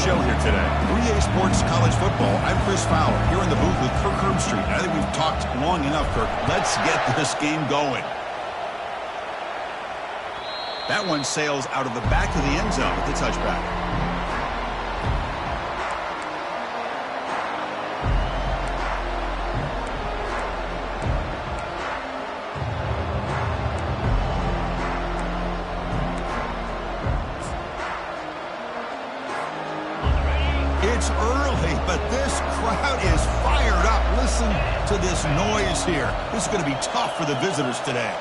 show here today. 3A Sports College Football. I'm Chris Fowler here in the booth with Kirk Herbstreit. I think we've talked long enough, Kirk. Let's get this game going. That one sails out of the back of the end zone with the touchback. It's early, but this crowd is fired up. Listen to this noise here. This is going to be tough for the visitors today.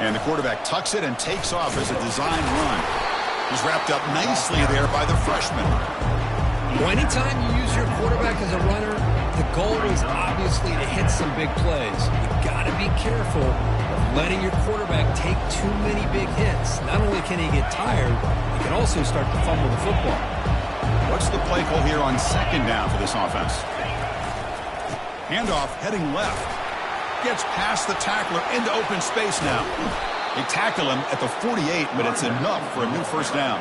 And the quarterback tucks it and takes off as a design run. He's wrapped up nicely there by the freshman. Well, anytime you use your quarterback as a runner, the goal is obviously to hit some big plays. You've got to be careful of letting your quarterback take too many big hits. Not only can he get tired, he can also start to fumble the football. What's the play call here on second down for this offense? Handoff heading left. Gets past the tackler into open space now. They tackle him at the 48, but it's enough for a new first down.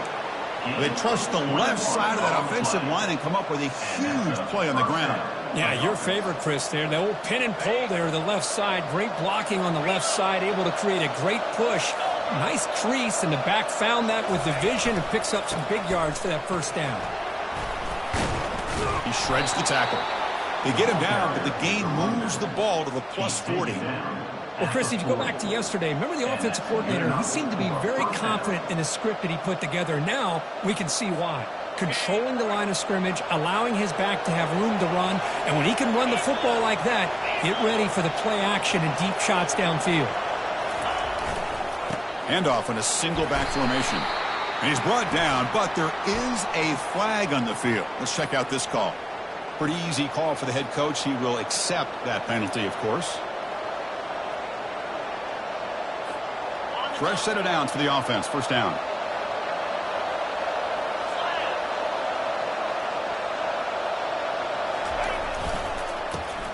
They trust the left side of that offensive line and come up with a huge play on the ground. Yeah, your favorite, Chris, there. The old pin and pull there, the left side. Great blocking on the left side, able to create a great push. Nice crease, and the back found that with the vision and picks up some big yards for that first down. He shreds the tackle. They get him down, but the gain moves the ball to the plus 40. Well, Chris, if you go back to yesterday, remember the offensive coordinator, he seemed to be very confident in the script that he put together. Now we can see why. Controlling the line of scrimmage, allowing his back to have room to run, and when he can run the football like that, get ready for the play action and deep shots downfield. Handoff in a single back formation. And he's brought down, but there is a flag on the field. Let's check out this call. Pretty easy call for the head coach. He will accept that penalty, of course. Fresh set of downs for the offense. First down.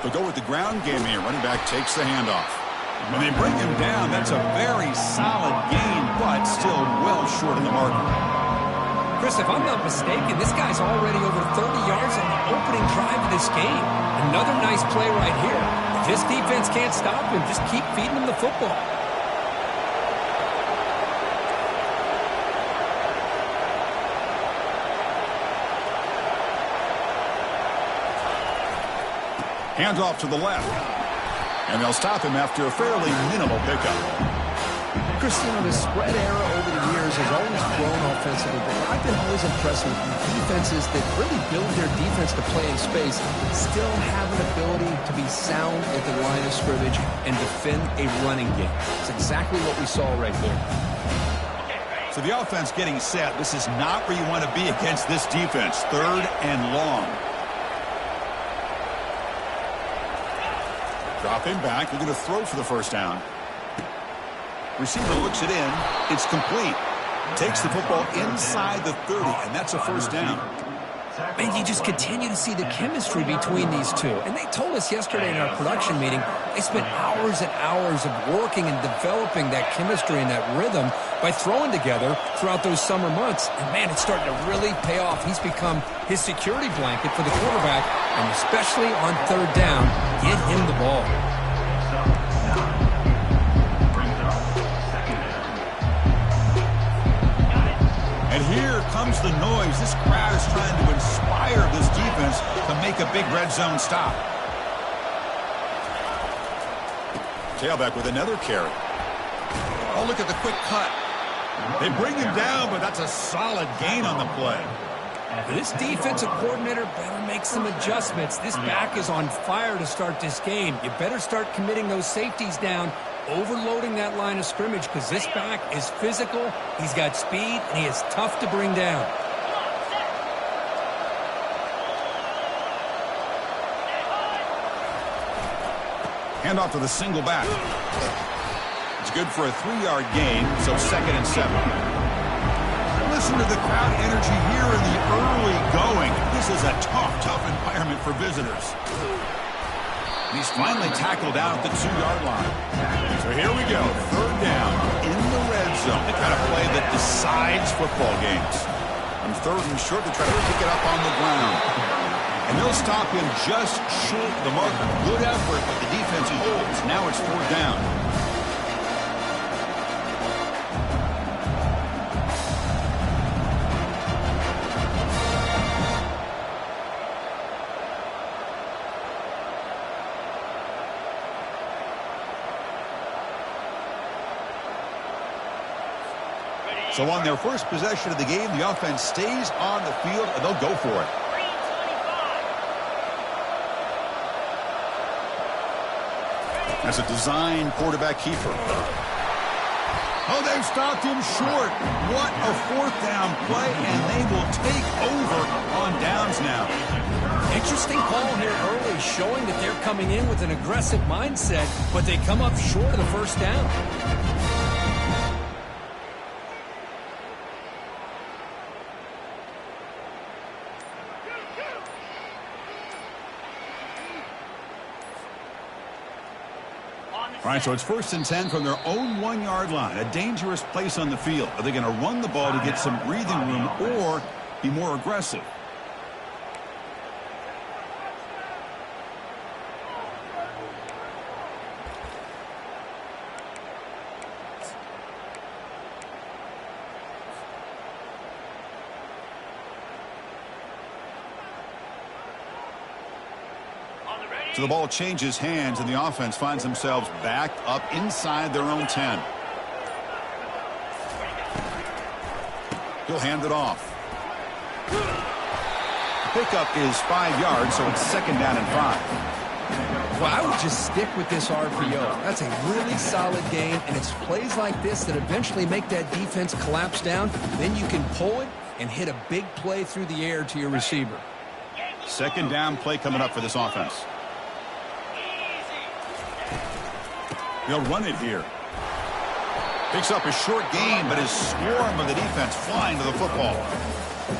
They'll go with the ground game here. Running back takes the handoff. When they bring him down, that's a very solid gain, but still well short of the mark. Chris, if I'm not mistaken, this guy's already over 30 yards on the opening drive of this game. Another nice play right here. If this defense can't stop him, just keep feeding him the football. Hands off to the left. And they'll stop him after a fairly minimal pickup. Cristiano, the spread era over the years has always grown offensively, but I've been always impressed with defenses that really build their defense to play in space, but still have an ability to be sound at the line of scrimmage and defend a running game. It's exactly what we saw right there. So the offense getting set. This is not where you want to be against this defense. Third and long. Drop him back. They're going to throw for the first down. Receiver looks it in. It's complete. Takes the football inside the 30, and that's a first down. And you just continue to see the chemistry between these two. And they told us yesterday in our production meeting, they spent hours and hours of working and developing that chemistry and that rhythm by throwing together throughout those summer months. And, man, it's starting to really pay off. He's become his security blanket for the quarterback, and especially on third down, get him the ball. And here comes the noise. This crowd is trying to inspire this defense to make a big red zone stop. Tailback with another carry. Oh, look at the quick cut. They bring him down, but that's a solid gain on the play. This defensive coordinator better make some adjustments. This back is on fire to start this game. You better start committing those safeties down, overloading that line of scrimmage, because this back is physical, he's got speed, and he is tough to bring down. Handoff to the single back. It's good for a 3-yard gain, so 2nd and 7. Listen to the crowd energy here in the early going. This is a tough environment for visitors. He's finally tackled out at the 2-yard line. So here we go, third down in the red zone. The kind of play that decides football games. On 3rd and short, they try to pick it up on the ground. And they'll stop him just short of the marker. Good effort, but the defense holds. Now it's 4th down. So on their first possession of the game, the offense stays on the field, and they'll go for it. That's a design quarterback keeper. Oh, they've stopped him short. What a 4th down play, and they will take over on downs now. Interesting call here early, showing that they're coming in with an aggressive mindset, but they come up short of the 1st down. All right, so it's 1st and 10 from their own 1-yard line. A dangerous place on the field. Are they going to run the ball to get some breathing room or be more aggressive? So the ball changes hands, and the offense finds themselves back up inside their own 10. He'll hand it off. Pickup is 5 yards, so it's 2nd down and 5. Well, I would just stick with this RPO. That's a really solid game, and it's plays like this that eventually make that defense collapse down. Then you can pull it and hit a big play through the air to your receiver. 2nd down play coming up for this offense. They'll run it here. Picks up a short gain, but his swarm of the defense flying to the football.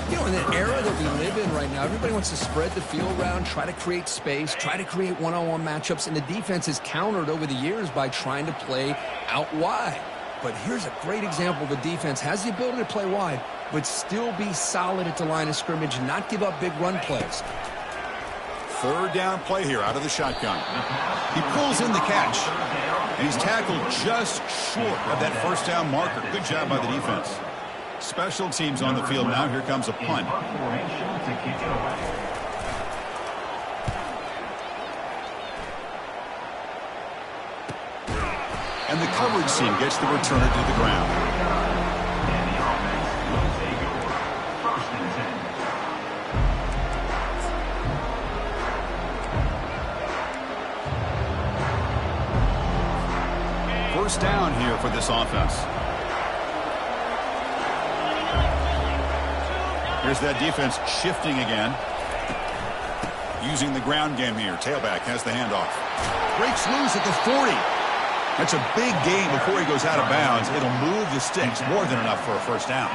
You know, in the era that we live in right now, everybody wants to spread the field around, try to create space, try to create one-on-one matchups, and the defense is countered over the years by trying to play out wide. But here's a great example of a defense has the ability to play wide, but still be solid at the line of scrimmage, not give up big run plays. 3rd down play here out of the shotgun. He pulls in the catch, and he's tackled just short of that 1st down marker. Good job by the defense. Special teams on the field now. Here comes a punt. And the coverage team gets the returner to the ground. First down here for this offense. Here's that defense shifting again. Using the ground game here. Tailback has the handoff. Breaks loose at the 40. That's a big gain before he goes out of bounds. It'll move the sticks more than enough for a 1st down.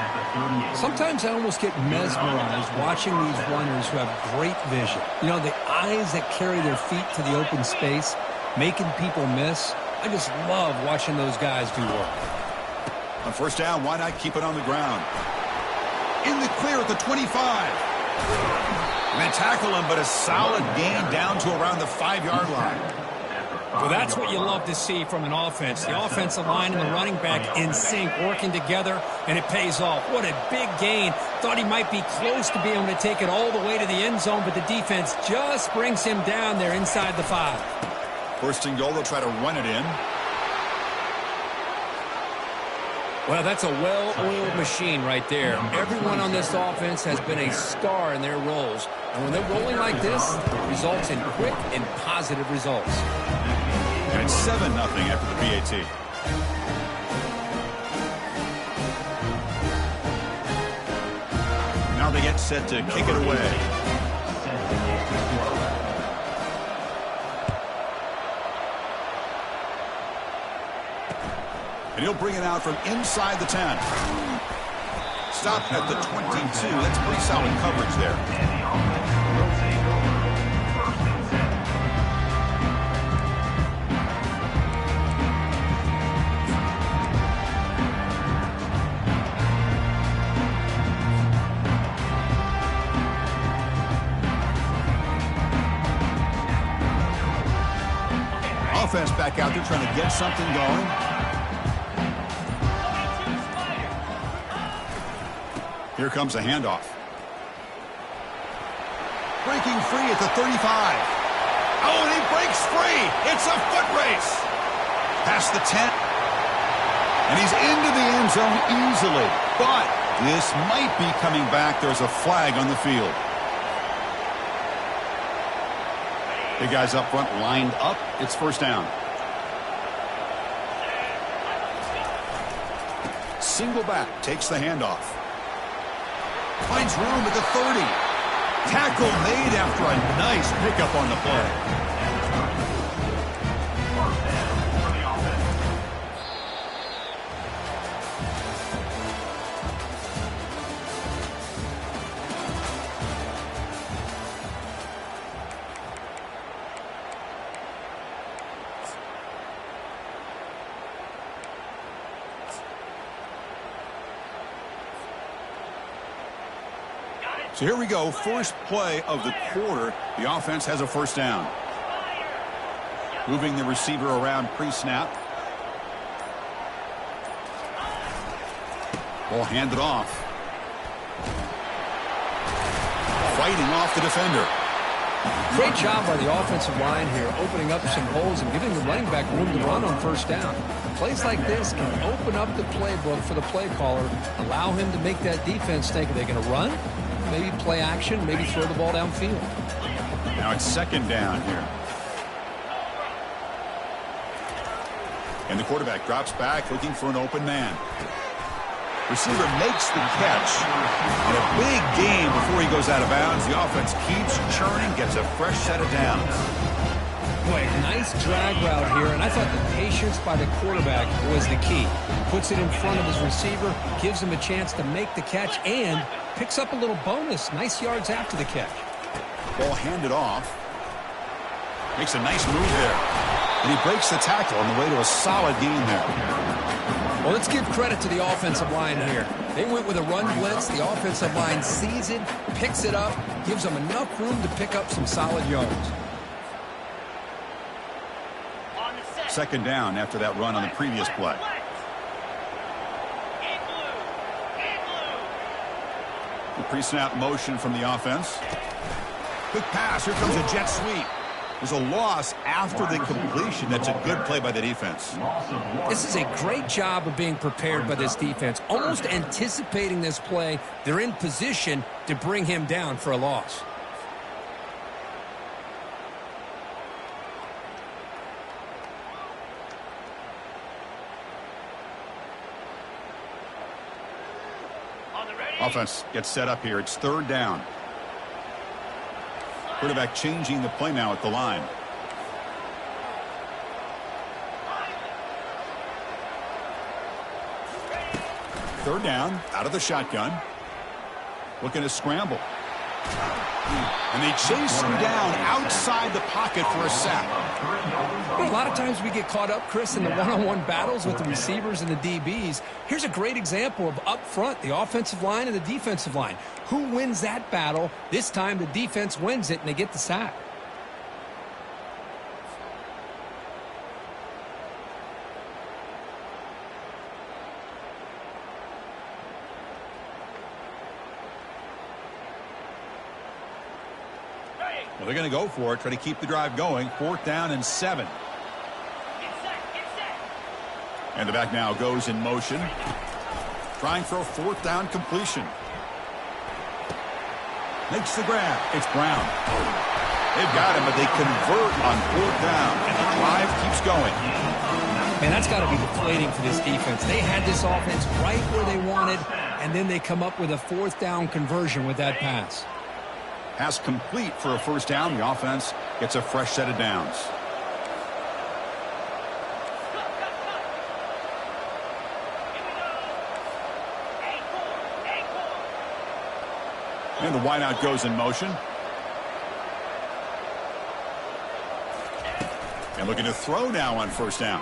Sometimes I almost get mesmerized watching these runners who have great vision. You know, the eyes that carry their feet to the open space, making people miss. I just love watching those guys do work. On 1st down, why not keep it on the ground? In the clear at the 25. And they tackle him, but a solid gain down to around the 5-yard line. Well, that's what you love to see from an offense. The offensive line and the running back in sync, working together, and it pays off. What a big gain. Thought he might be close to being able to take it all the way to the end zone, but the defense just brings him down there inside the 5. 1st and goal, they'll try to run it in. Well, that's a well-oiled machine right there. Everyone on this offense has been a star in their roles. And when they're rolling like this, it results in quick and positive results. And it's 7-0 after the PAT. Now they get set to kick it away. And he'll bring it out from inside the 10. Stopped at the 22. That's pretty solid coverage there. offense back out there trying to get something going. Here comes a handoff. Breaking free at the 35. Oh, and he breaks free. It's a foot race. Past the 10. And he's into the end zone easily. But this might be coming back. There's a flag on the field. The guys up front lined up. It's first down. Single back takes the handoff. Finds room at the 30. Tackle made after a nice pickup on the play. So here we go, first play of the quarter. The offense has a first down. Moving the receiver around pre-snap. Ball handed off. Fighting off the defender. Great job by the offensive line here, opening up some holes and giving the running back room to run on first down. Plays like this can open up the playbook for the play caller, allow him to make that defense think, are they going to run? Maybe play action, maybe throw the ball downfield. Now it's second down here. And the quarterback drops back looking for an open man. Receiver makes the catch. And a big gain before he goes out of bounds. The offense keeps churning, gets a fresh set of downs. Boy, nice drag route here, and I thought the patience by the quarterback was the key. Puts it in front of his receiver, gives him a chance to make the catch, and picks up a little bonus. Nice yards after the catch. Ball handed off. Makes a nice move there. And he breaks the tackle on the way to a solid gain there. Well, let's give credit to the offensive line here. They went with a run blitz. The offensive line sees it, picks it up, gives them enough room to pick up some solid yards. Second down after that run on the previous play. The pre-snap motion from the offense. Quick pass. Here comes a jet sweep. There's a loss after the completion. That's a good play by the defense. This is a great job of being prepared by this defense. Almost anticipating this play. They're in position to bring him down for a loss. Offense gets set up here. It's third down. Quarterback changing the play now at the line. Third down, out of the shotgun. Looking to scramble. And they chase him down outside the pocket for a sack. A lot of times we get caught up, Chris, in the one-on-one battles with the receivers and the DBs. Here's a great example of up front, the offensive line and the defensive line. Who wins that battle? This time the defense wins it and they get the sack. Well, they're going to go for it, try to keep the drive going. Fourth down and 7. And the back now goes in motion. Trying for a fourth down completion. Makes the grab. It's Brown. They've got him, but they convert on fourth down. And the drive keeps going. Man, that's got to be deflating for this defense. They had this offense right where they wanted, and then they come up with a fourth down conversion with that pass. Pass complete for a first down. The offense gets a fresh set of downs. And the wideout goes in motion. And looking to throw now on first down.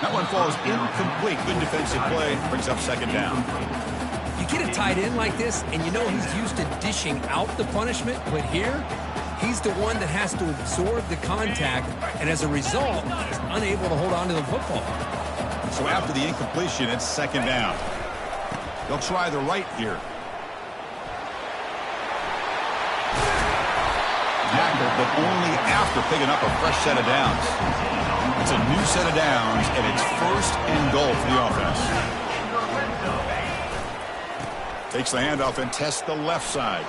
That one falls incomplete. Good defensive play. Brings up second down. You get a tight end like this, and you know he's used to dishing out the punishment, but here, He's the one that has to absorb the contact, and as a result, is unable to hold on to the football. So after the incompletion, it's second down. They'll try the right here. Tackled, but only after picking up a fresh set of downs. It's a new set of downs, and it's first and goal for the offense. Takes the handoff and tests the left side.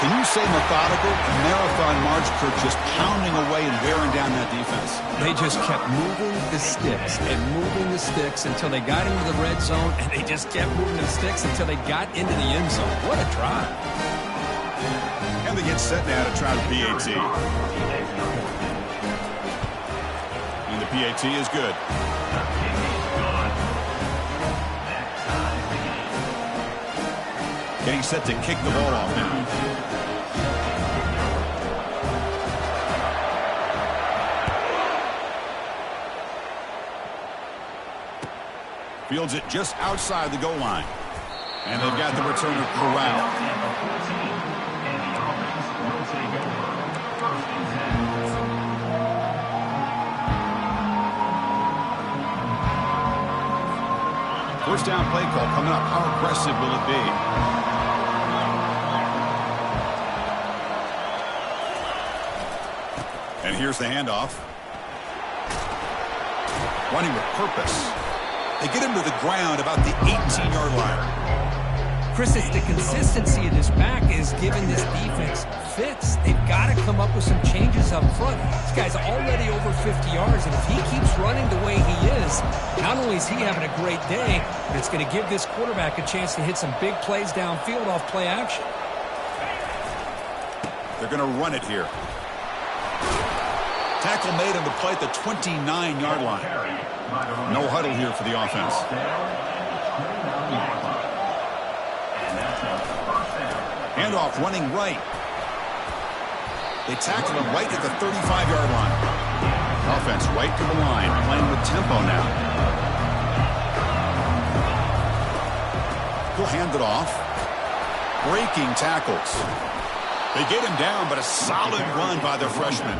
Can you say methodical? A marathon march, Kirk, just pounding away and wearing down that defense. They just kept moving the sticks and moving the sticks until they got into the red zone, and they just kept moving the sticks until they got into the end zone. What a drive. And they get set now to try the PAT. And the PAT is good. Getting set to kick the ball off now. Fields it just outside the goal line. And they've got the returner corralled. First down play call coming up. How aggressive will it be? And here's the handoff. Running with purpose. They get him to the ground about the 18-yard line. Chris, it's the consistency of this back is giving this defense fits. They've got to come up with some changes up front. This guy's already over 50 yards, and if he keeps running the way he is, not only is he having a great day, but it's going to give this quarterback a chance to hit some big plays downfield off play action. They're going to run it here. Tackle made on the play at the 29-yard line. No huddle here for the offense. Handoff running right. They tackle him right at the 35-yard line. Offense right to the line, playing with tempo now. He'll hand it off. Breaking tackles. They get him down, but a solid run by the freshman.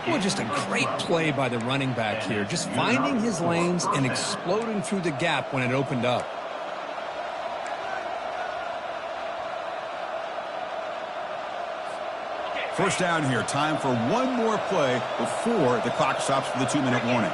Well, just a great play by the running back here. Just finding his lanes and exploding through the gap when it opened up. First down here. Time for one more play before the clock stops for the 2-minute warning.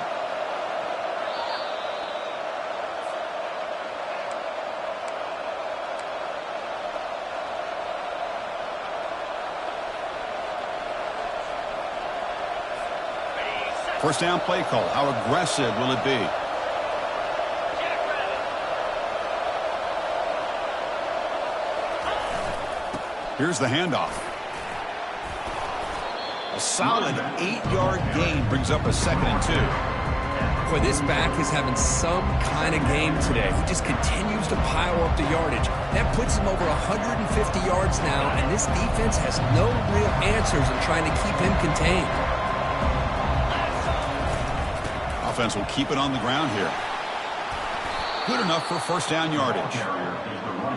First down play call. How aggressive will it be? Here's the handoff. A solid 8-yard gain brings up a 2nd and 2. Boy, this back is having some kind of game today. He just continues to pile up the yardage. That puts him over 150 yards now, and this defense has no real answers in trying to keep him contained. Offense will keep it on the ground here. Good enough for first down yardage.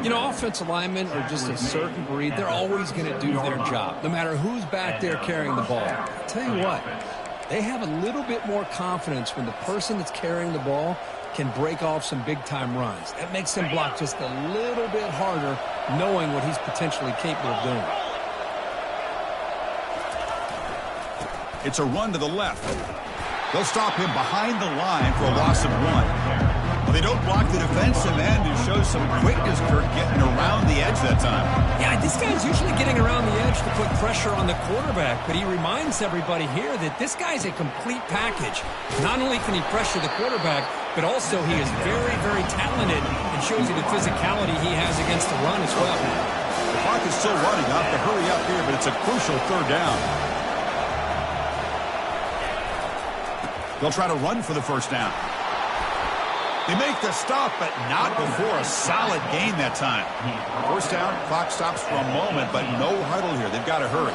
You know, offensive linemen are just a certain breed. They're always going to do their job, no matter who's back there carrying the ball. I'll tell you what, they have a little bit more confidence when the person that's carrying the ball can break off some big-time runs. That makes them block just a little bit harder, knowing what he's potentially capable of doing. It's a run to the left. They'll stop him behind the line for a loss of 1. Well, they don't block the defensive end, who shows some quickness, Kirk, getting around the edge that time. Yeah, this guy's usually getting around the edge to put pressure on the quarterback, but he reminds everybody here that this guy's a complete package. Not only can he pressure the quarterback, but also he is very, very talented and shows you the physicality he has against the run as well. The clock is still running. I'll have to hurry up here, but it's a crucial third down. They'll try to run for the first down. They make the stop, but not before a solid gain that time. First down, clock stops for a moment, but no huddle here. They've got to hurry.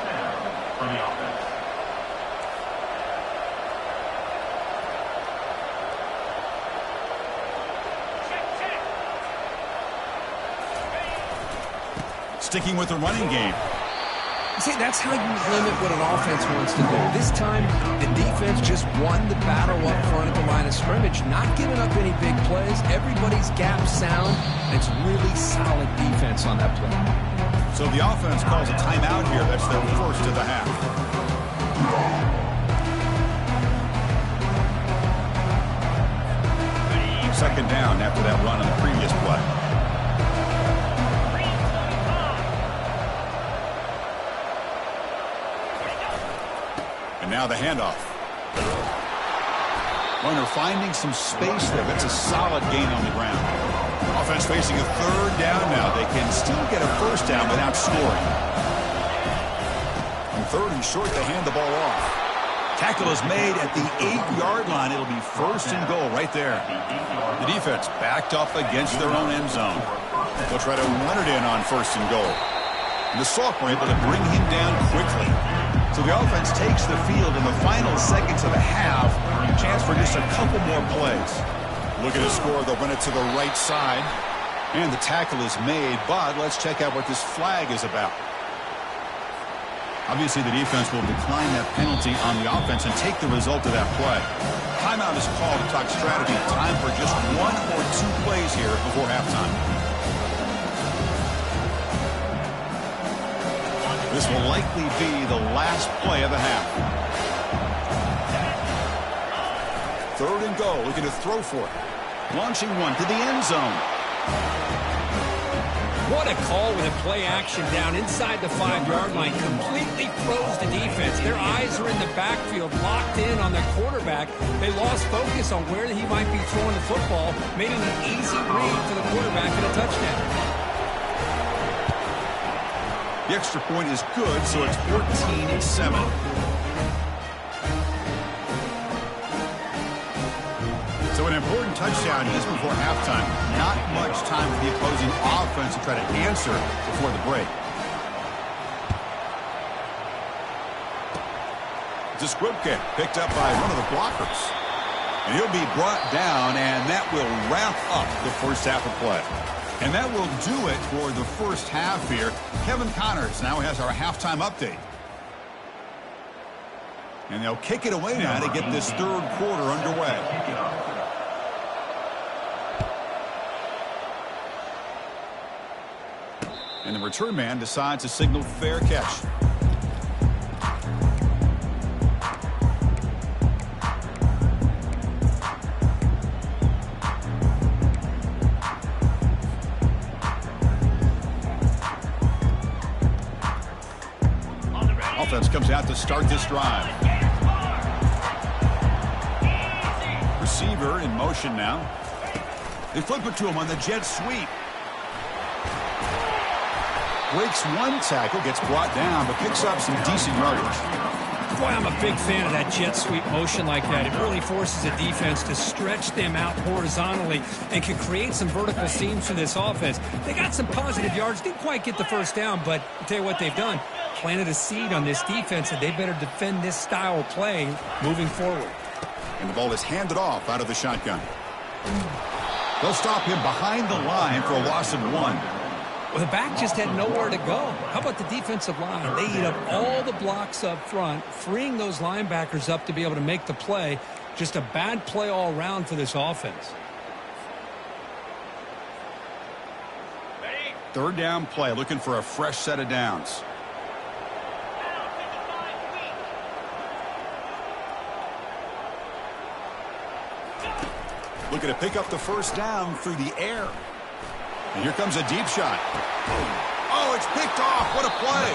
Sticking with the running game. See, that's how you limit what an offense wants to do. This time, the defense just won the battle up front at the line of scrimmage, not giving up any big plays. Everybody's gap sound, and it's really solid defense on that play. So the offense calls a timeout here. That's their first of the half. Second down after that run on the previous play. And now the handoff. Runner finding some space there. That's a solid gain on the ground. Offense facing a third down now. They can still get a first down without scoring. On third and short, they hand the ball off. Tackle is made at the 8-yard line. It'll be first and goal right there. The defense backed up against their own end zone. They'll try to run it in on first and goal. And the Sophomore able to bring him down quickly. So the offense takes the field in the final seconds of the half. Chance for just a couple more plays. Look at the score. They'll run it to the right side. And the tackle is made. But let's check out what this flag is about. Obviously, the defense will decline that penalty on the offense and take the result of that play. Timeout is called to talk strategy. Time for just 1 or 2 plays here before halftime. This will likely be the last play of the half. Third and goal, looking to throw for it. Launching one to the end zone. What a call with a play action down inside the 5-yard line. Completely froze the defense. Their eyes are in the backfield, locked in on the quarterback. They lost focus on where he might be throwing the football, made it an easy read for the quarterback and a touchdown. The extra point is good, so it's 14-7. So an important touchdown just before halftime. Not much time for the opposing offense to try to answer before the break. It's a squib kick picked up by one of the blockers. And he'll be brought down, and that will wrap up the first half of play. And that will do it for the first half here. Kevin Connors now has our halftime update. And they'll kick it away now to get this third quarter underway. And the return man decides to signal fair catch. Offense comes out to start this drive. Receiver in motion now. They flip it to him on the jet sweep. Breaks one tackle, gets brought down, but picks up some decent yardage. Boy, I'm a big fan of that jet sweep motion like that. It really forces a defense to stretch them out horizontally and can create some vertical seams for this offense. They got some positive yards, didn't quite get the first down, but I'll tell you what they've done. Planted a seed on this defense, and they better defend this style of play moving forward. And the ball is handed off out of the shotgun. They'll stop him behind the line for a loss of 1. Well, the back just had nowhere to go. How about the defensive line? They eat up all the blocks up front, freeing those linebackers up to be able to make the play. Just a bad play all around for this offense. Third down play, looking for a fresh set of downs. Looking to pick up the first down through the air. And here comes a deep shot. Oh, it's picked off. What a play.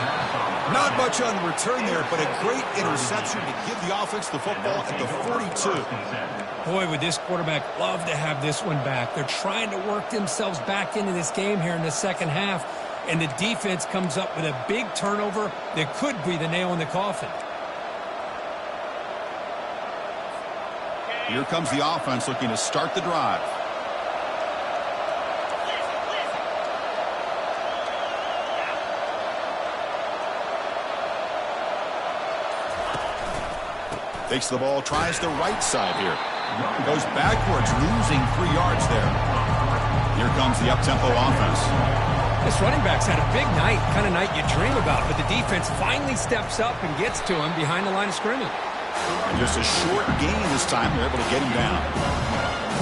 Not much on the return there, but a great interception to give the offense the football at the 42. Boy, would this quarterback love to have this one back. They're trying to work themselves back into this game here in the second half, and the defense comes up with a big turnover that could be the nail in the coffin. Here comes the offense looking to start the drive. Takes the ball, tries the right side here. Goes backwards, losing 3 yards there. Here comes the up-tempo offense. This running back's had a big night, kind of night you dream about, but the defense finally steps up and gets to him behind the line of scrimmage. And just a short gain this time. They're able to get him down.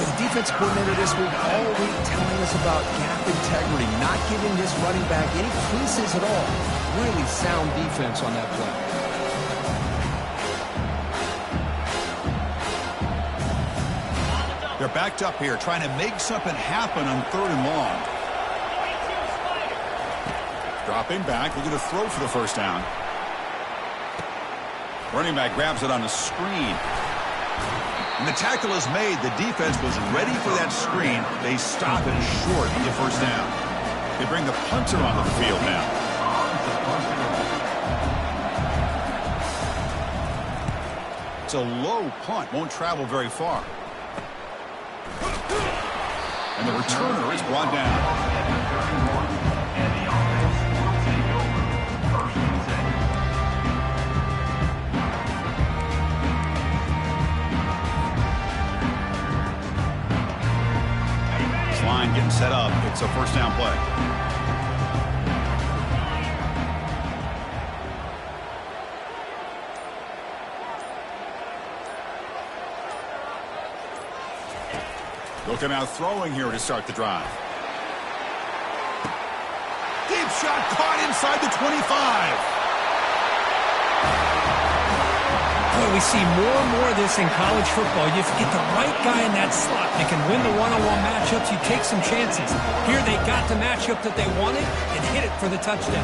The defense coordinator this week all week telling us about gap integrity, not giving this running back any creases at all. Really sound defense on that play. They're backed up here, trying to make something happen on 3rd and long. Dropping back, looking to throw for the first down. Running back grabs it on the screen. And the tackle is made. The defense was ready for that screen. They stop it short of the first down. They bring the punter onto the field now. It's a low punt, won't travel very far. And the returner is brought down. Line getting set up. It's a first down play. Looking out throwing here to start the drive. Deep shot caught inside the 25. Boy, we see more and more of this in college football. You get the right guy in that slot that can win the one-on-one matchups. You take some chances. Here they got the matchup that they wanted and hit it for the touchdown.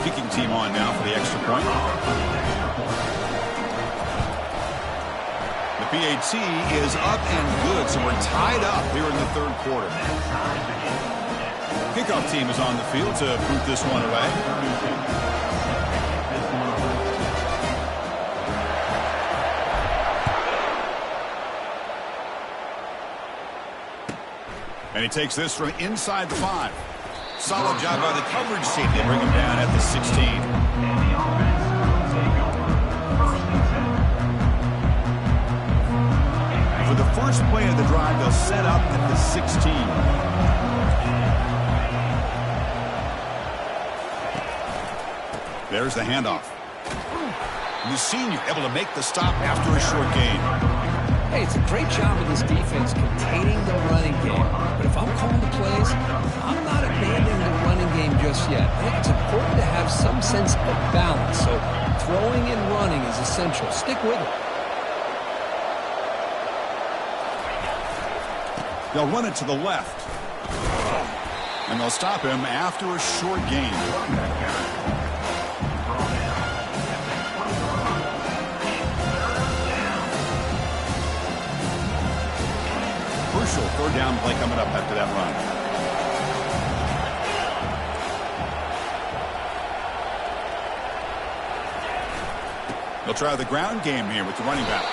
Kicking team on now for the extra point. The PAT is up and good, so we're tied up here in the 3rd quarter. Kickoff team is on the field to boot this one away. And he takes this from inside the 5. Solid job by the coverage team. They bring him down at the 16. For the first play of the drive, they'll set up at the 16. There's the handoff. And the senior able to make the stop after a short gain. Hey, it's a great job of this defense containing the running game. But if I'm calling the plays, I'm not abandoning the running game just yet. I think it's important to have some sense of balance. So throwing and running is essential. Stick with it. They'll run it to the left. And they'll stop him after a short gain. Crucial 3rd down play coming up after that run. They'll try the ground game here with the running back.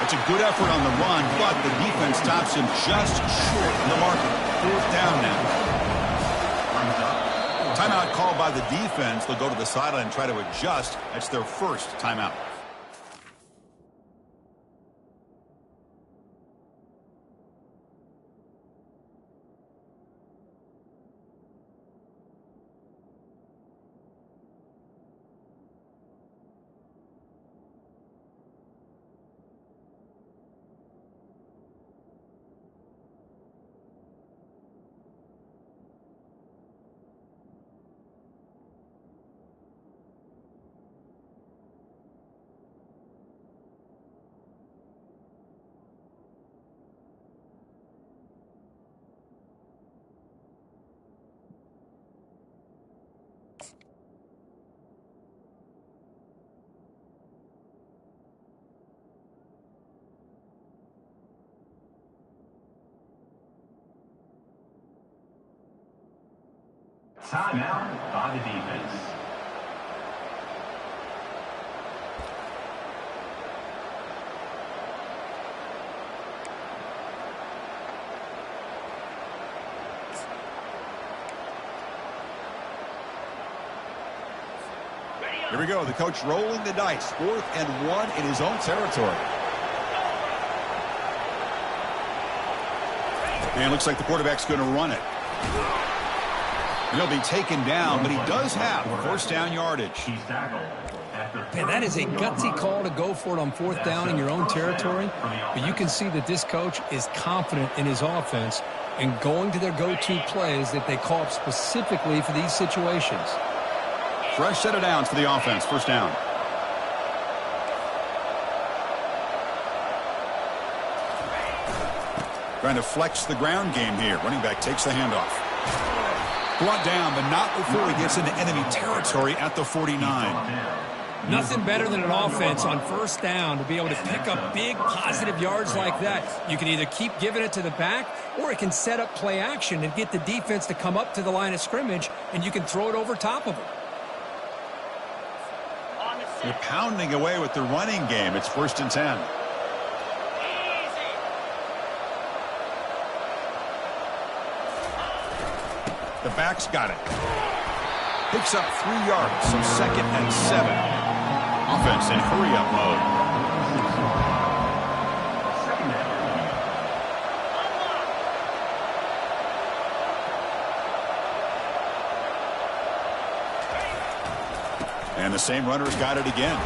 It's a good effort on the run, but the defense stops him just short of the marker. 4th down now. Timeout called by the defense. They'll go to the sideline and try to adjust. That's their first timeout. Timeout by the defense. Here we go. The coach rolling the dice. 4th and 1 in his own territory. And it looks like the quarterback's going to run it. He'll be taken down, but he does have first down yardage. He's tackled. Man, that is a gutsy call to go for it on fourth down in your own territory. But you can see that this coach is confident in his offense and going to their go-to plays that they call up specifically for these situations. Fresh set of downs for the offense. First down. Trying to flex the ground game here. Running back takes the handoff. Brought down, but not before he gets into enemy territory at the 49. Nothing better than an offense on first down to be able to pick up big positive yards like that. You can either keep giving it to the back, or it can set up play action and get the defense to come up to the line of scrimmage, and you can throw it over top of them. They're pounding away with the running game. It's 1st and 10. The back's got it. Picks up 3 yards, so 2nd and 7. Offense in hurry-up mode. And the same runner's got it again.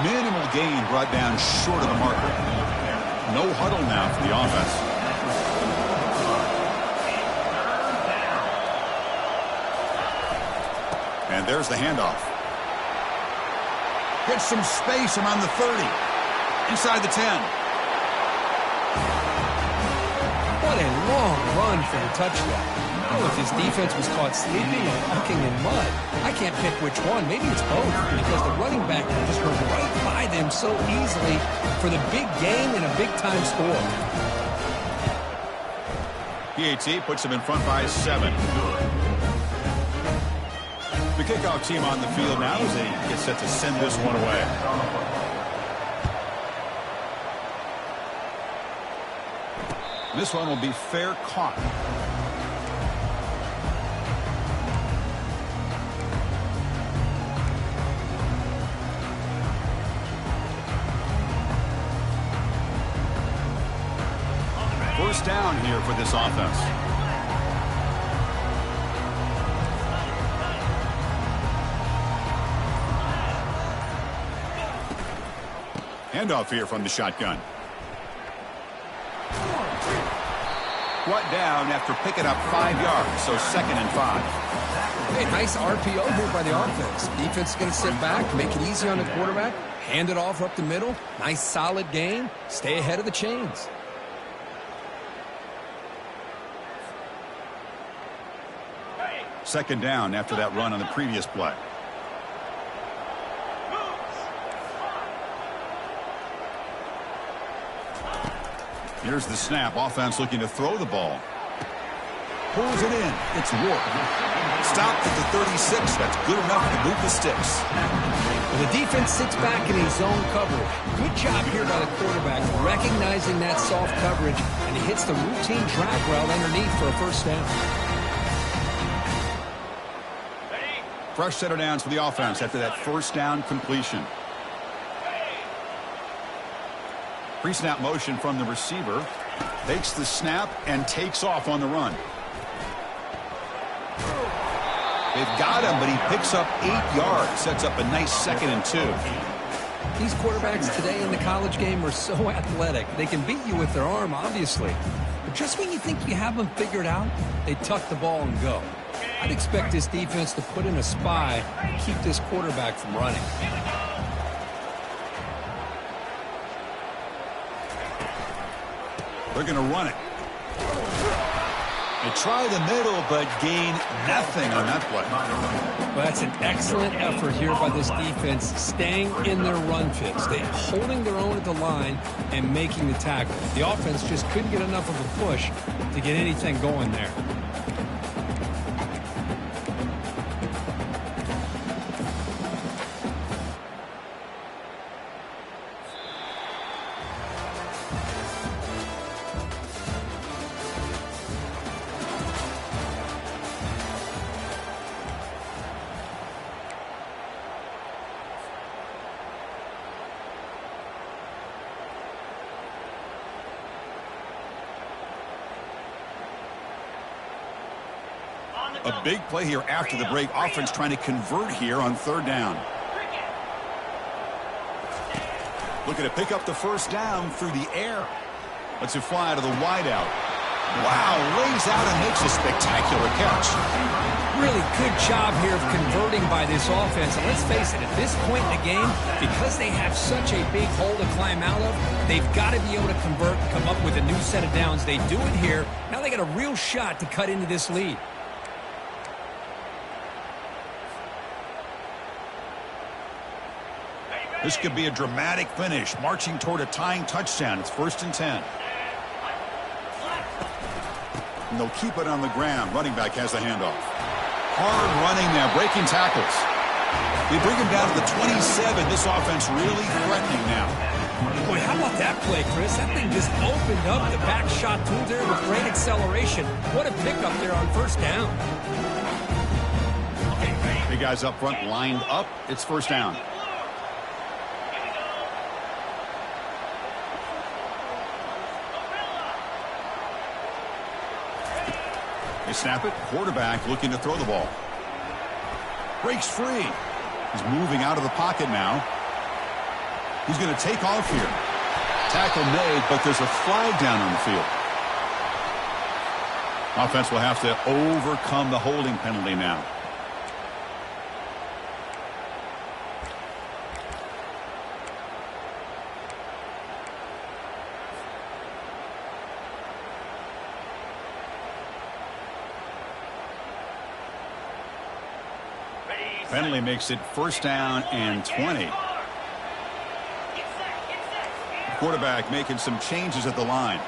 Minimal gain brought down short of the marker. No huddle now for the offense. And there's the handoff. Gets some space around the 30. Inside the 10. What a long run for the touchdown. I don't know if his defense was caught sleeping or walking in mud. I can't pick which one. Maybe it's both, because the running back just went right by them so easily for the big gain and a big-time score. PAT puts him in front by 7. The kickoff team on the field now as they get set to send this one away. This one will be fair caught. First down here for this offense. Handoff here from the shotgun. Brought down after picking up 5 yards, so 2nd and 5. Hey, nice RPO here by the offense. Defense is going to sit back, make it easy on the quarterback, hand it off up the middle. Nice solid gain. Stay ahead of the chains. Second down after that run on the previous play. Here's the snap. Offense looking to throw the ball. Pulls it in. It's Ward. Stopped at the 36. That's good enough to move the sticks. Well, the defense sits back in his zone coverage. Good job here by the quarterback recognizing that soft coverage, and he hits the routine drag route underneath for a first down. Fresh set of downs for the offense after that first down completion. Pre-snap motion from the receiver. Takes the snap and takes off on the run. They've got him, but he picks up 8 yards. Sets up a nice 2nd and 2. These quarterbacks today in the college game are so athletic. They can beat you with their arm, obviously. But just when you think you have them figured out, they tuck the ball and go. I'd expect this defense to put in a spy and keep this quarterback from running. They're going to run it. They try the middle, but gain nothing on that play. Well, that's an excellent effort here by this defense, staying in their run fits. They're holding their own at the line and making the tackle. The offense just couldn't get enough of a push to get anything going there. A big play here after the break. Offense trying to convert here on third down. Looking to pick up the first down through the air. Lets it fly to the wideout. Wow, lays out and makes a spectacular catch. Really good job here of converting by this offense. And let's face it, at this point in the game, because they have such a big hole to climb out of, they've got to be able to convert and come up with a new set of downs. They do it here. Now they got a real shot to cut into this lead. This could be a dramatic finish, marching toward a tying touchdown. It's 1st and 10. And they'll keep it on the ground. Running back has the handoff. Hard running now, breaking tackles. They bring him down to the 27. This offense really threatening now. Boy, how about that play, Chris? That thing just opened up the back shot through there with great acceleration. What a pickup there on first down. Big guys up front lined up. It's first down. They snap it. Quarterback looking to throw the ball. Breaks free. He's moving out of the pocket now. He's going to take off here. Tackle made, but there's a flag down on the field. Offense will have to overcome the holding penalty now. Penalty makes it first down and 20. Quarterback making some changes at the line.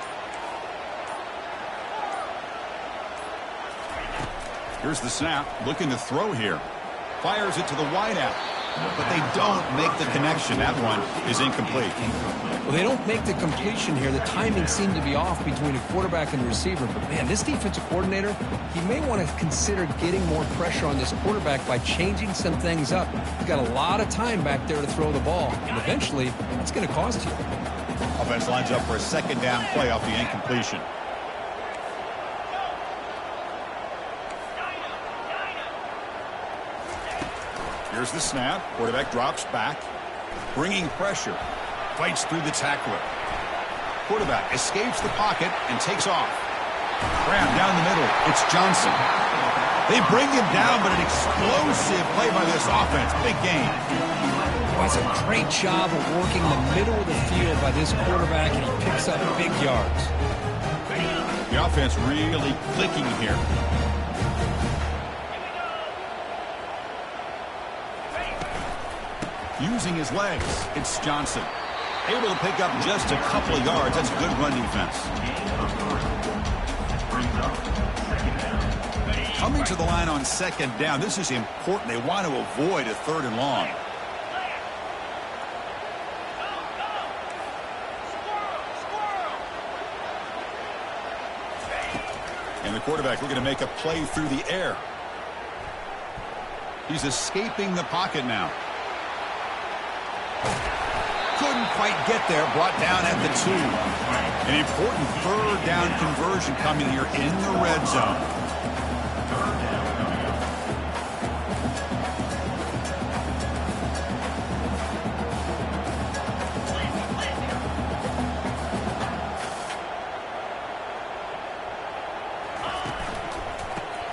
Here's the snap. Looking to throw here. Fires it to the wideout. But they don't make the connection. That one is incomplete. Well, they don't make the completion here. The timing seemed to be off between a quarterback and a receiver. But, man, this defensive coordinator, he may want to consider getting more pressure on this quarterback by changing some things up. He's got a lot of time back there to throw the ball. And eventually, that's going to cost you. Offense lines up for a second down play off the incompletion. Here's the snap. Quarterback drops back. Bringing pressure. Fights through the tackler. Quarterback escapes the pocket and takes off. Grab down the middle. It's Johnson. They bring him down, but an explosive play by this offense. Big gain. Well, it's a great job of working the middle of the field by this quarterback, and he picks up big yards. The offense really clicking here. Using his legs, it's Johnson. Able to pick up just a couple of yards. That's good run defense. Coming to the line on second down. This is important. They want to avoid a third and long. And the quarterback looking to make a play through the air. He's escaping the pocket now. Couldn't quite get there. Brought down at the 2. An important third down conversion coming here in the red zone.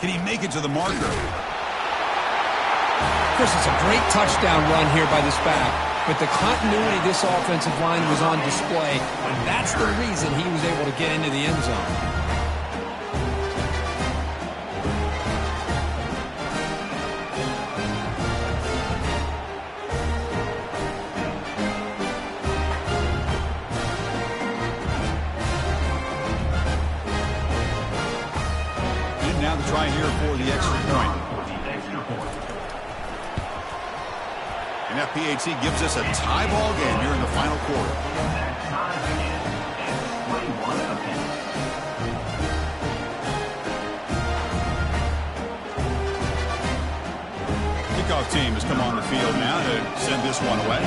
Can he make it to the marker? Chris, it's a great touchdown run here by this back. But the continuity of this offensive line was on display, and that's the reason he was able to get into the end zone. And now the try here for the extra point. And FPHC gives us a tie ball game here in the final quarter. Kickoff team has come on the field now to send this one away.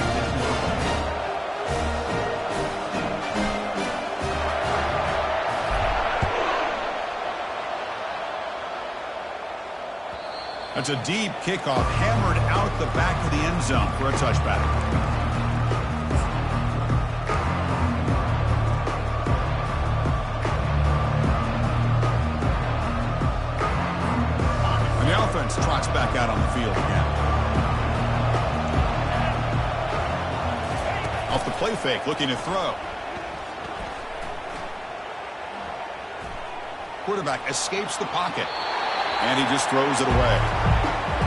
That's a deep kickoff, hammered out the back of the end zone for a touchback. And the offense trots back out on the field again. Off the play fake, looking to throw. Quarterback escapes the pocket. And he just throws it away.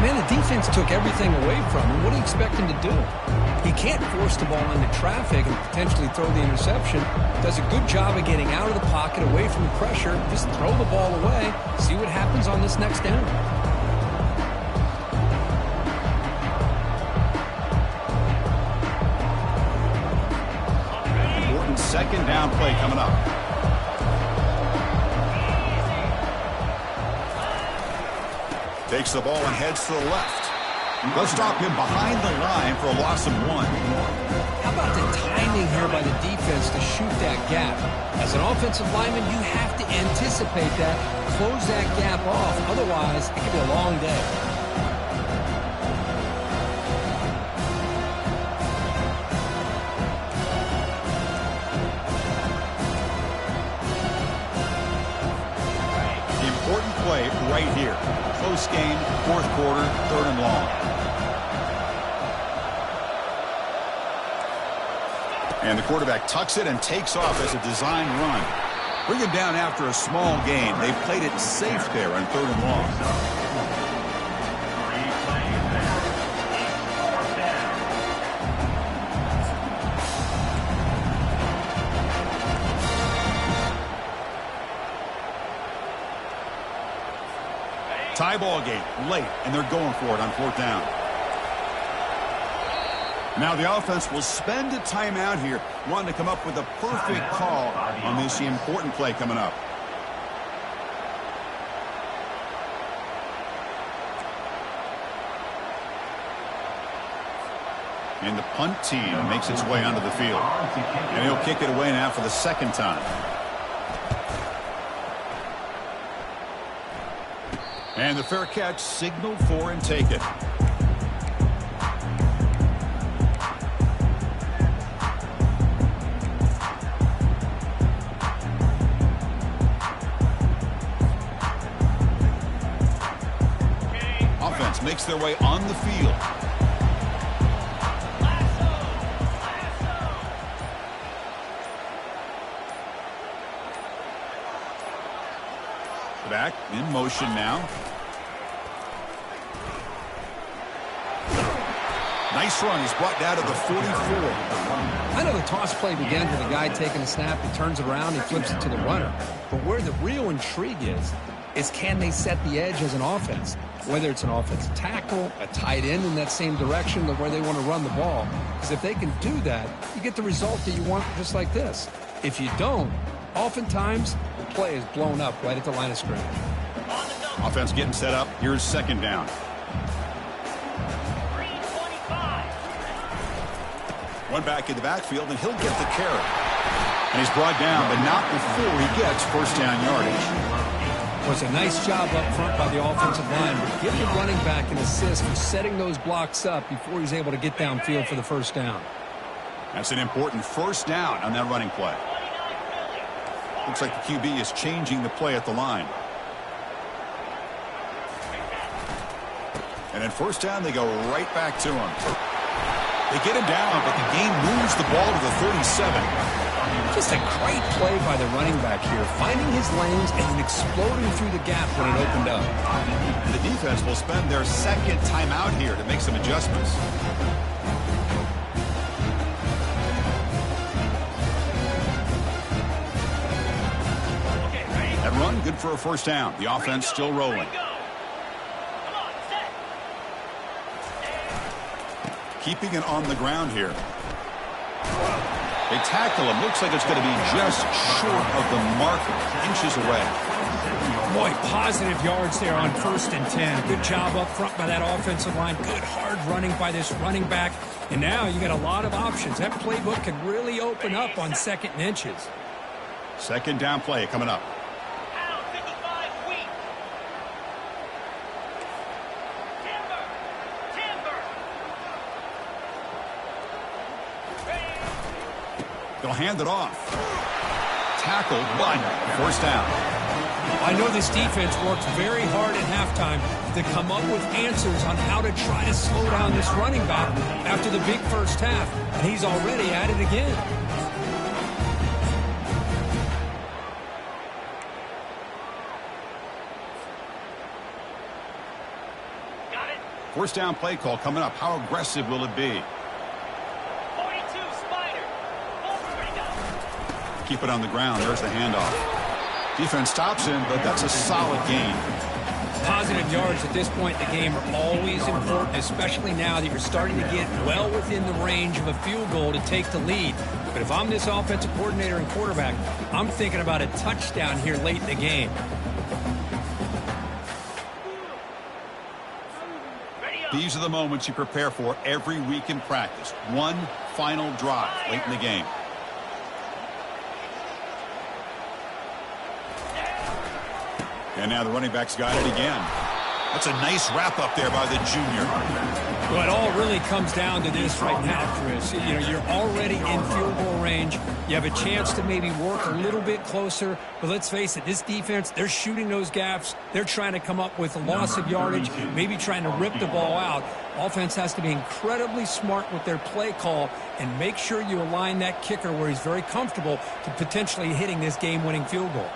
Man, the defense took everything away from him. What do you expect him to do? He can't force the ball into traffic and potentially throw the interception. Does a good job of getting out of the pocket, away from the pressure. Just throw the ball away. See what happens on this next down. Important second down play coming up. Takes the ball and heads to the left. They'll stop him behind the line for a loss of 1. How about the timing here by the defense to shoot that gap? As an offensive lineman, you have to anticipate that, close that gap off. Otherwise, it could be a long day. The important play right here. Close game, fourth quarter, 3rd and long. And the quarterback tucks it and takes off as a design run. Bring him down after a small gain. They played it safe there on 3rd and long. Tie ball game late, and they're going for it on 4th down. Now the offense will spend a timeout here, wanting to come up with a perfect call on this important play coming up. And the punt team makes its way onto the field. And he'll kick it away now for the 2nd time. And the fair catch signaled for and taken. Offense makes their way on the field. Back in motion now. Nice run. He's brought down to the 44. I know the toss play begins with a guy taking a snap. He turns around. He flips it to the runner. But where the real intrigue is can they set the edge as an offense? Whether it's an offensive tackle, a tight end in that same direction to where they want to run the ball. Because if they can do that, you get the result that you want just like this. If you don't, oftentimes the play is blown up right at the line of scrimmage. Offense getting set up. Here's 2nd down. One back in the backfield, and he'll get the carry. And he's brought down, but not before he gets 1st down yardage. Was a nice job up front by the offensive line, but give the running back an assist for setting those blocks up before he's able to get downfield for the 1st down. That's an important 1st down on that running play. Looks like the QB is changing the play at the line. And then 1st down, they go right back to him. They get him down, but the game moves the ball to the 37. Just a great play by the running back here, finding his lanes and then exploding through the gap when it opened up. And the defense will spend their 2nd timeout here to make some adjustments. That run, good for a 1st down. The offense still rolling. Keeping it on the ground here. They tackle him. Looks like it's going to be just short of the marker, inches away. Boy, positive yards there on 1st and 10. Good job up front by that offensive line. Good hard running by this running back. And now you got a lot of options. That playbook can really open up on 2nd and inches. 2nd down play coming up. They'll hand it off. Tackled, but first down. I know this defense worked very hard at halftime to come up with answers on how to try to slow down this running back after the big first half, and he's already at it again. First down play call coming up. How aggressive will it be? 42, Spider. Keep it on the ground. There's the handoff. Defense stops him, but that's a solid gain. Positive yards at this point in the game are always important, especially now that you're starting to get well within the range of a field goal to take the lead. But if I'm this offensive coordinator and quarterback, I'm thinking about a touchdown here late in the game. These are the moments you prepare for every week in practice. One final drive late in the game. And now the running back's got it again. That's a nice wrap up there by the junior. Well, it all really comes down to this right now, Chris. You know, you're already in field goal range. You have a chance to maybe work a little bit closer. But let's face it, this defense, they're shooting those gaps. They're trying to come up with a loss of yardage, maybe trying to rip the ball out. Offense has to be incredibly smart with their play call and make sure you align that kicker where he's very comfortable to potentially hitting this game-winning field goal.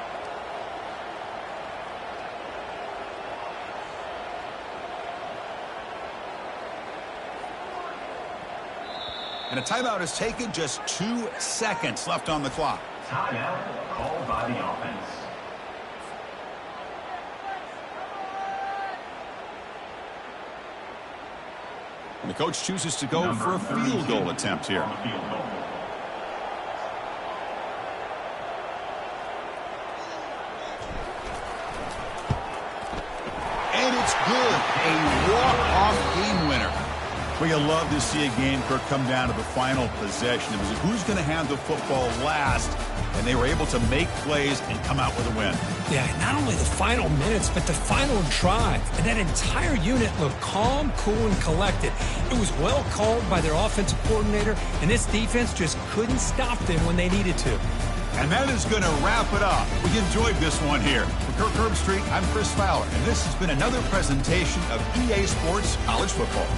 And a timeout is taken, just 2 seconds left on the clock. Timeout called by the offense. And the coach chooses to go for a field goal attempt here. And it's good. A walk-off game winner. Well, you love to see a game, Kirk, come down to the final possession. It was who's going to have the football last, and they were able to make plays and come out with a win. Yeah, not only the final minutes, but the final drive. And that entire unit looked calm, cool, and collected. It was well called by their offensive coordinator, and this defense just couldn't stop them when they needed to. And that is going to wrap it up. We enjoyed this one here. For Kirk Herbstreit, I'm Chris Fowler, and this has been another presentation of EA Sports College Football.